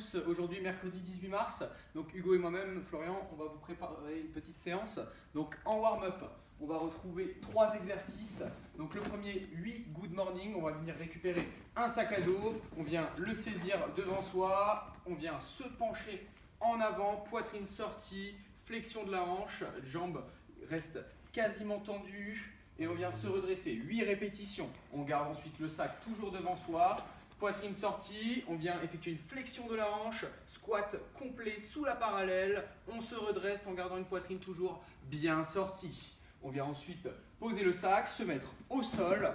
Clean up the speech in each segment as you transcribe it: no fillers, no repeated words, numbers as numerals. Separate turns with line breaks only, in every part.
tous, aujourd'hui mercredi 18 mars, donc Hugo et moi-même, Florian, on va vous préparer une petite séance. Donc en warm-up, on va retrouver 3 exercices. Donc le premier, 8 good morning, on va venir récupérer un sac à dos, on vient le saisir devant soi, on vient se pencher en avant, poitrine sortie, flexion de la hanche, jambes restent quasiment tendues et on vient se redresser. 8 répétitions, on garde ensuite le sac toujours devant soi. Poitrine sortie, on vient effectuer une flexion de la hanche, squat complet sous la parallèle, on se redresse en gardant une poitrine toujours bien sortie. On vient ensuite poser le sac, se mettre au sol,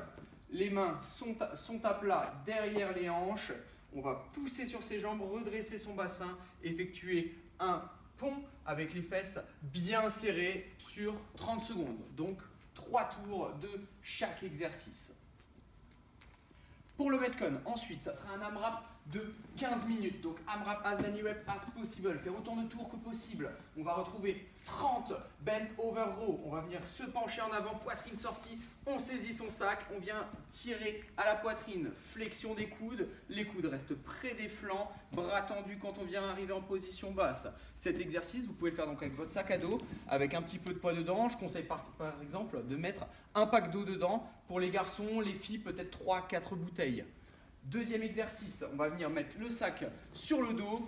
les mains sont à plat derrière les hanches, on va pousser sur ses jambes, redresser son bassin, effectuer un pont avec les fesses bien serrées sur 30 secondes. Donc 3 tours de chaque exercice. Pour le Metcon, ensuite, ça sera un AMRAP de 15 minutes. Donc AMRAP as many reps as possible, faire autant de tours que possible. On va retrouver 30 bent over row. On va venir se pencher en avant, poitrine sortie. On saisit son sac, on vient tirer à la poitrine, flexion des coudes. Les coudes restent près des flancs, bras tendus quand on vient arriver en position basse. Cet exercice, vous pouvez le faire donc avec votre sac à dos, avec un petit peu de poids dedans. Je conseille par exemple de mettre un pack d'eau dedans. Pour les garçons, les filles, peut-être 3-4 bouteilles. Deuxième exercice, on va venir mettre le sac sur le dos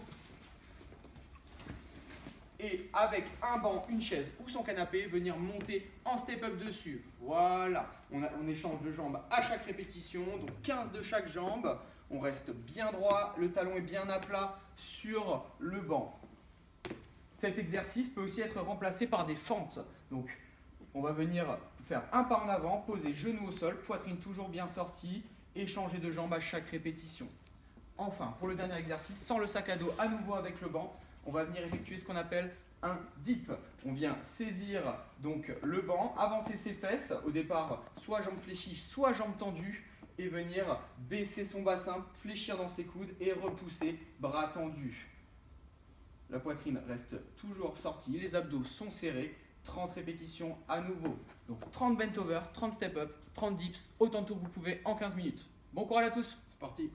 et avec un banc, une chaise ou son canapé, venir monter en step-up dessus. Voilà, on échange de jambes à chaque répétition, donc 15 de chaque jambe. On reste bien droit, le talon est bien à plat sur le banc. Cet exercice peut aussi être remplacé par des fentes. Donc, on va venir faire un pas en avant, poser genou au sol, poitrine toujours bien sortie et changer de jambe à chaque répétition. Enfin, pour le dernier exercice, sans le sac à dos, à nouveau avec le banc, on va venir effectuer ce qu'on appelle un dip. On vient saisir donc le banc, avancer ses fesses, au départ soit jambes fléchies, soit jambes tendues, et venir baisser son bassin, fléchir dans ses coudes et repousser, bras tendus. La poitrine reste toujours sortie, les abdos sont serrés. 30 répétitions à nouveau. Donc 30 bent over, 30 step up, 30 dips, autant de tours que vous pouvez en 15 minutes. Bon courage à tous, c'est parti.